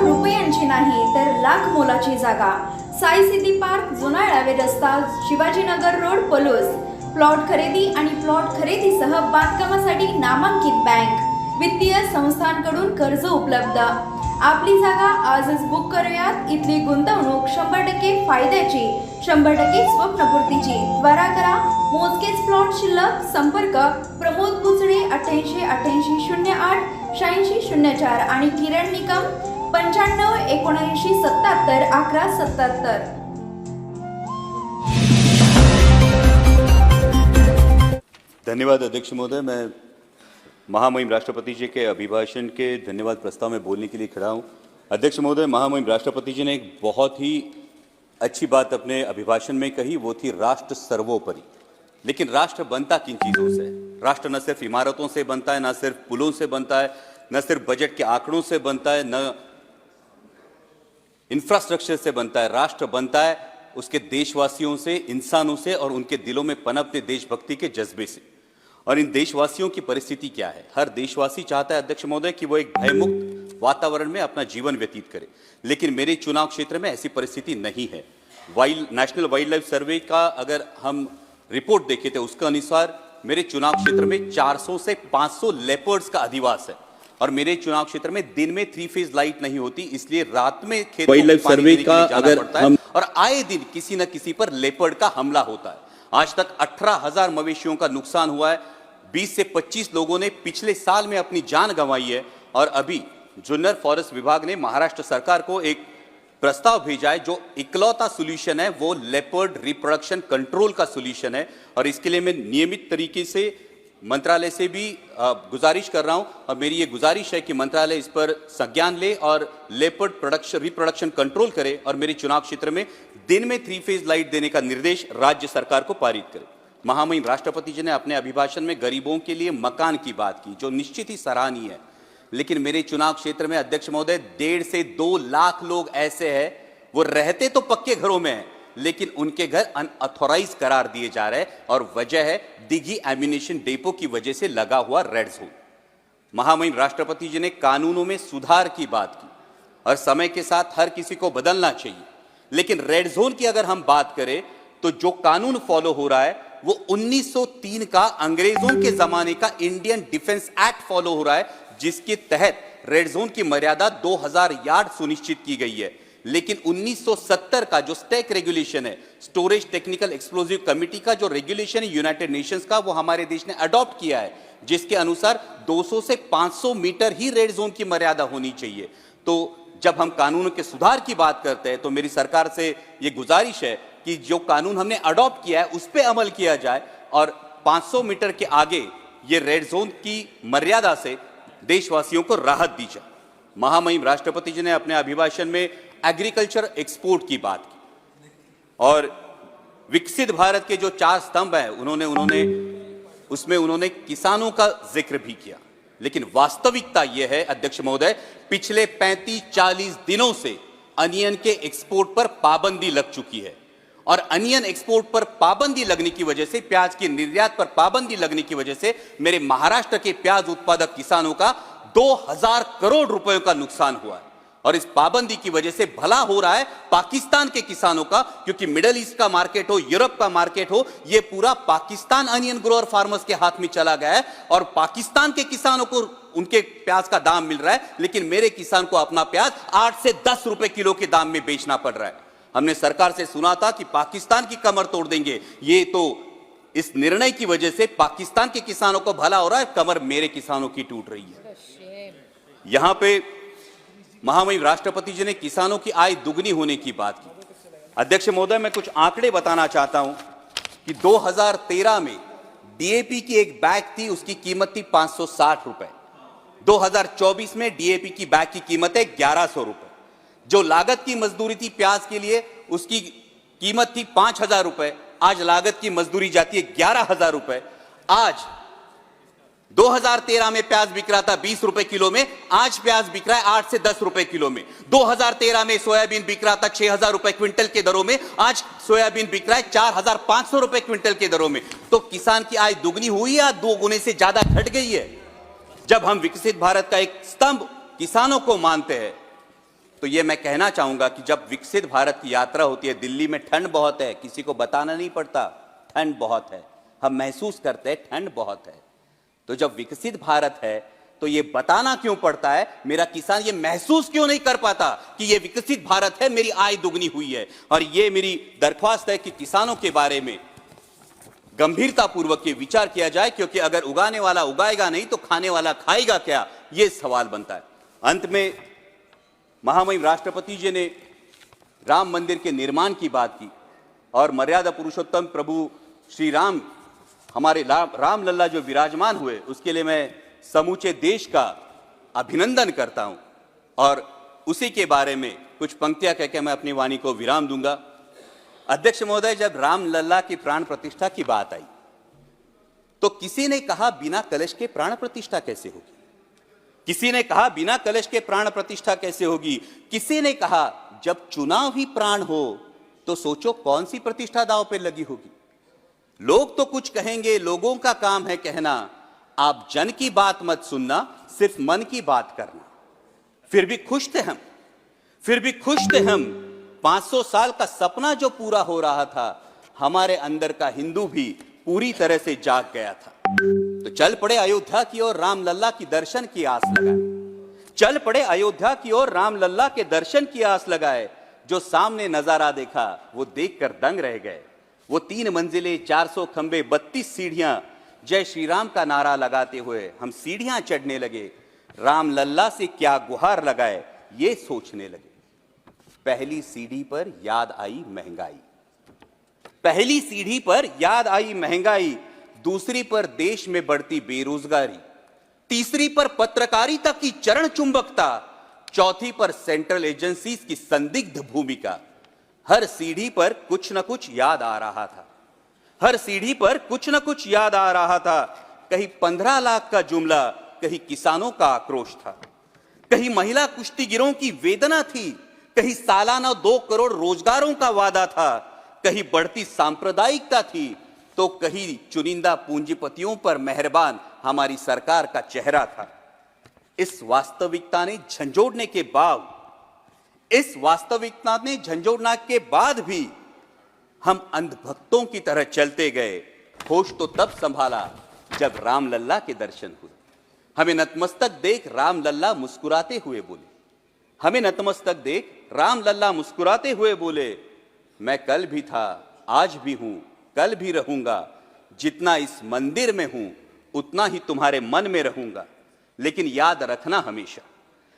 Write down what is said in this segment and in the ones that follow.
रुपयांची नाही तर लाख मोलाची जागा. साई सिटी पार्क, जुना डावे रस्ता, शिवाजीनगर रोड, पलूस. प्लॉट खरेदी आणि प्लॉट खरेदीसह बांधकामासाठी नामांकित बँक. वित्तीय संस्थांकडून कर्ज उपलब्ध. आपली जागा आजच बुक करूयात. इथली गुंतवणूक 100% फायद्याची, 100% स्वप्नपूर्तीची. त्वरा करा. मोजकेच प्लॉट शिल्लक. संपर्क प्रमोद पुचडे 88 88 08 86 04 आणि किरण निकम 95 79 77 11 77. धन्यवाद अध्यक्ष महोदय। मैं महामहिम राष्ट्रपति जी के अभिभाषण के धन्यवाद प्रस्ताव में बोलने के लिए खड़ा हूं। अध्यक्ष महोदय, महामहिम राष्ट्रपति जी ने एक बहुत ही अच्छी बात अपने अभिभाषण में कही, वो थी राष्ट्र सर्वोपरि। लेकिन राष्ट्र बनता किन चीज़ों से? राष्ट्र न सिर्फ इमारतों से बनता है, न सिर्फ पुलों से बनता है, न सिर्फ बजट के आंकड़ों से बनता है, न इंफ्रास्ट्रक्चर से बनता है। राष्ट्र बनता है उसके देशवासियों से, इंसानों से और उनके दिलों में पनपते देशभक्ति के जज्बे से। और इन देशवासियों की परिस्थिति क्या है? हर देशवासी चाहता है अध्यक्ष महोदय कि वो एक भयमुक्त वातावरण में अपना जीवन व्यतीत करे, लेकिन मेरे चुनाव क्षेत्र में ऐसी परिस्थिति नहीं है। नेशनल वाइल्ड लाइफ सर्वे का अगर हम रिपोर्ट देखें तो उसके अनुसार मेरे चुनाव क्षेत्र में 400 से 500 लेपर्ड्स का अधिवास है और मेरे चुनाव क्षेत्र में दिन में 3 फेज लाइट नहीं होती, इसलिए रात में खेतों वाइल्ड लाइफ सर्वे का अगर हम और आए दिन किसी न किसी पर लेपर्ड का हमला होता है। आज तक 18,000 मवेशियों का नुकसान हुआ है। 20 से 25 लोगों ने पिछले साल में अपनी जान गंवाई है और अभी जुन्नर फॉरेस्ट विभाग ने महाराष्ट्र सरकार को एक प्रस्ताव भेजा है जो इकलौता सॉल्यूशन है, वो लेपर्ड रिप्रोडक्शन कंट्रोल का सॉल्यूशन है। और इसके लिए मैं नियमित तरीके से मंत्रालय से भी गुजारिश कर रहा हूं और मेरी ये गुजारिश है कि मंत्रालय इस पर संज्ञान ले और लेपर्ड रिप्रोडक्शन कंट्रोल करे और मेरे चुनाव क्षेत्र में दिन में 3 फेज लाइट देने का निर्देश राज्य सरकार को पारित करे। महामहिम राष्ट्रपति जी ने अपने अभिभाषण में गरीबों के लिए मकान की बात की, जो निश्चित ही सराहनीय है। लेकिन मेरे चुनाव क्षेत्र में अध्यक्ष महोदय 1.5 से 2 लाख लोग ऐसे हैं, वो रहते तो पक्के घरों में हैं, लेकिन उनके घर अनऑथोराइज करार दिए जा रहे हैं और वजह है दिघी एम्यूनिशन डेपो की वजह से लगा हुआ रेड जोन। महामहिम राष्ट्रपति जी ने कानूनों में सुधार की बात की और समय के साथ हर किसी को बदलना चाहिए, लेकिन रेड जोन की अगर हम बात करें तो जो कानून फॉलो हो रहा है वो 1903 का अंग्रेजों के जमाने का इंडियन डिफेंस एक्ट फॉलो हो रहा है, जिसके तहत रेड जोन की मर्यादा 2000 यार्ड सुनिश्चित की गई है। लेकिन 1970 का जो स्टैक रेगुलेशन है, स्टोरेज टेक्निकल एक्सप्लोजिव कमिटी का जो रेगुलेशन है यूनाइटेड नेशंस का, वो हमारे देश ने अडॉप्ट किया है, जिसके अनुसार 200 से 500 मीटर ही रेड जोन की मर्यादा होनी चाहिए। तो जब हम कानूनों के सुधार की बात करते हैं तो मेरी सरकार से ये गुजारिश है कि जो कानून हमने अडॉप्ट किया है उस पर अमल किया जाए और 500 मीटर के आगे ये रेड जोन की मर्यादा से देशवासियों को राहत दी जाए। महामहिम राष्ट्रपति जी ने अपने अभिभाषण में एग्रीकल्चर एक्सपोर्ट की बात की और विकसित भारत के जो 4 स्तंभ हैं उन्होंने किसानों का जिक्र भी किया। लेकिन वास्तविकता यह है अध्यक्ष महोदय, पिछले 35-40 दिनों से अनियन के एक्सपोर्ट पर पाबंदी लग चुकी है और अनियन एक्सपोर्ट पर पाबंदी लगने की वजह से, प्याज के निर्यात पर पाबंदी लगने की वजह से मेरे महाराष्ट्र के प्याज उत्पादक किसानों का 2000 करोड़ रुपयों का नुकसान हुआ है। और इस पाबंदी की वजह से भला हो रहा है पाकिस्तान के किसानों का, क्योंकि मिडिल ईस्ट का मार्केट हो, यूरोप का मार्केट हो, यह पूरा पाकिस्तान अनियन ग्रोअर फार्मर्स के हाथ में चला गया है और पाकिस्तान के किसानों को उनके प्याज का दाम मिल रहा है, लेकिन मेरे किसान को अपना प्याज 8 से 10 रुपए किलो के दाम में बेचना पड़ रहा है। हमने सरकार से सुना था कि पाकिस्तान की कमर तोड़ देंगे, ये तो इस निर्णय की वजह से पाकिस्तान के किसानों को भला हो रहा है, कमर मेरे किसानों की टूट रही है। यहां पे महामहिम राष्ट्रपति जी ने किसानों की आय दुगनी होने की बात की। अध्यक्ष महोदय, मैं कुछ आंकड़े बताना चाहता हूं कि 2013 में डीएपी की एक बैग थी, उसकी कीमत थी 560 रुपए। 2024 में डीएपी की बैग की कीमत है 1100 रुपए। जो लागत की मजदूरी थी प्याज के लिए, उसकी कीमत थी 5000 रुपए, आज लागत की मजदूरी जाती है 11000 रुपए। आज 2013 में प्याज बिक रहा था 20 रुपए किलो में, आज प्याज बिक रहा है 8 से 10 रुपए किलो में। 2013 में सोयाबीन बिक रहा था 6000 रुपए क्विंटल के दरों में, आज सोयाबीन बिक रहा है 4500 रुपए क्विंटल के दरों में। तो किसान की आय दुगनी हुई या 2 गुने से ज्यादा घट गई है? जब हम विकसित भारत का एक स्तंभ किसानों को मानते हैं तो ये मैं कहना चाहूंगा कि जब विकसित भारत की यात्रा होती है, दिल्ली में ठंड बहुत है, किसी को बताना नहीं पड़ता ठंड बहुत है, हम महसूस करते हैं ठंड बहुत है। तो जब विकसित भारत है तो ये बताना क्यों पड़ता है, मेरा किसान ये महसूस क्यों नहीं कर पाता कि ये विकसित भारत है, मेरी आय दुगनी हुई है। और ये मेरी दरख्वास्त है कि किसानों के बारे में गंभीरता पूर्वक ये विचार किया जाए, क्योंकि अगर उगाने वाला उगाएगा नहीं तो खाने वाला खाएगा क्या, ये सवाल बनता है। अंत में महामहिम राष्ट्रपति जी ने राम मंदिर के निर्माण की बात की और मर्यादा पुरुषोत्तम प्रभु श्री राम, हमारे राम लल्ला जो विराजमान हुए, उसके लिए मैं समूचे देश का अभिनंदन करता हूं। और उसी के बारे में कुछ पंक्तियां कहकर मैं अपनी वाणी को विराम दूंगा। अध्यक्ष महोदय, जब राम लल्ला की प्राण प्रतिष्ठा की बात आई तो किसी ने कहा बिना कलश के प्राण प्रतिष्ठा कैसे होगी, किसी ने कहा बिना कलश के प्राण प्रतिष्ठा कैसे होगी, किसी ने कहा जब चुनाव ही प्राण हो तो सोचो कौन सी प्रतिष्ठा दांव पे लगी होगी। लोग तो कुछ कहेंगे, लोगों का काम है कहना, आप जन की बात मत सुनना, सिर्फ मन की बात करना। फिर भी खुश थे हम, फिर भी खुश थे हम। 500 साल का सपना जो पूरा हो रहा था, हमारे अंदर का हिंदू भी पूरी तरह से जाग गया था। तो चल पड़े अयोध्या की ओर, राम लल्ला की दर्शन की आस लगाए। चल पड़े अयोध्या की ओर, राम लल्ला के दर्शन की आस लगाए। जो सामने नजारा देखा वो देखकर दंग रह गए। वो 3 मंजिलें, 400 खंबे, 32 सीढ़ियां, जय श्री राम का नारा लगाते हुए हम सीढ़ियां चढ़ने लगे। राम लल्ला से क्या गुहार लगाए ये सोचने लगे। पहली सीढ़ी पर याद आई महंगाई, पहली सीढ़ी पर याद आई महंगाई, दूसरी पर देश में बढ़ती बेरोजगारी, तीसरी पर पत्रकारिता की चरण चुंबकता, चौथी पर सेंट्रल एजेंसीज की संदिग्ध भूमिका। हर सीढ़ी पर कुछ न कुछ याद आ रहा था, हर सीढ़ी पर कुछ न कुछ याद आ रहा था। कहीं 15 लाख का जुमला, कहीं किसानों का आक्रोश था, कहीं महिला कुश्तीगिरों की वेदना थी, कहीं सालाना 2 करोड़ रोजगारों का वादा था, कहीं बढ़ती सांप्रदायिकता थी, तो कहीं चुनिंदा पूंजीपतियों पर मेहरबान हमारी सरकार का चेहरा था। इस वास्तविकता ने झंझोड़ने के बाद, इस वास्तविकता ने झंझोड़ने के बाद भी हम अंधभक्तों की तरह चलते गए। होश तो तब संभाला जब राम लल्ला के दर्शन हुए। हमें नतमस्तक देख राम लल्ला मुस्कुराते हुए बोले, हमें नतमस्तक देख राम लल्ला मुस्कुराते हुए बोले, मैं कल भी था, आज भी हूं, कल भी रहूंगा। जितना इस मंदिर में हूं उतना ही तुम्हारे मन में रहूंगा। लेकिन याद रखना हमेशा,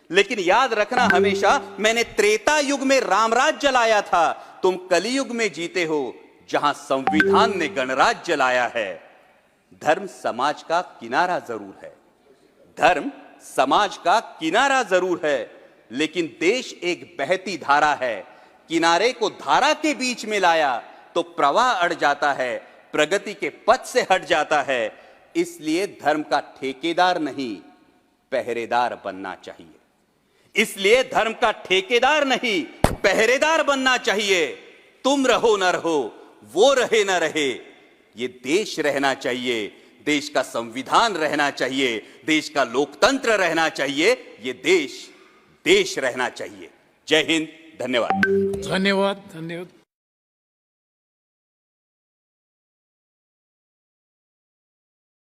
लेकिन याद रखना हमेशा, मैंने त्रेता युग में रामराज जलाया था, तुम कलियुग में जीते हो जहां संविधान ने गणराज जलाया है। धर्म समाज का किनारा जरूर है, धर्म समाज का किनारा जरूर है, लेकिन देश एक बहती धारा है। किनारे को धारा के बीच में लाया तो प्रवाह अड़ जाता है, प्रगति के पथ से हट जाता है। इसलिए धर्म का ठेकेदार नहीं, पहरेदार बनना चाहिए। इसलिए धर्म का ठेकेदार नहीं, पहरेदार बनना चाहिए। तुम रहो न रहो, वो रहे न रहे, ये देश रहना चाहिए, देश का संविधान रहना चाहिए, देश का लोकतंत्र रहना चाहिए, ये देश रहना चाहिए। जय हिंद, धन्यवाद। धन्यवाद।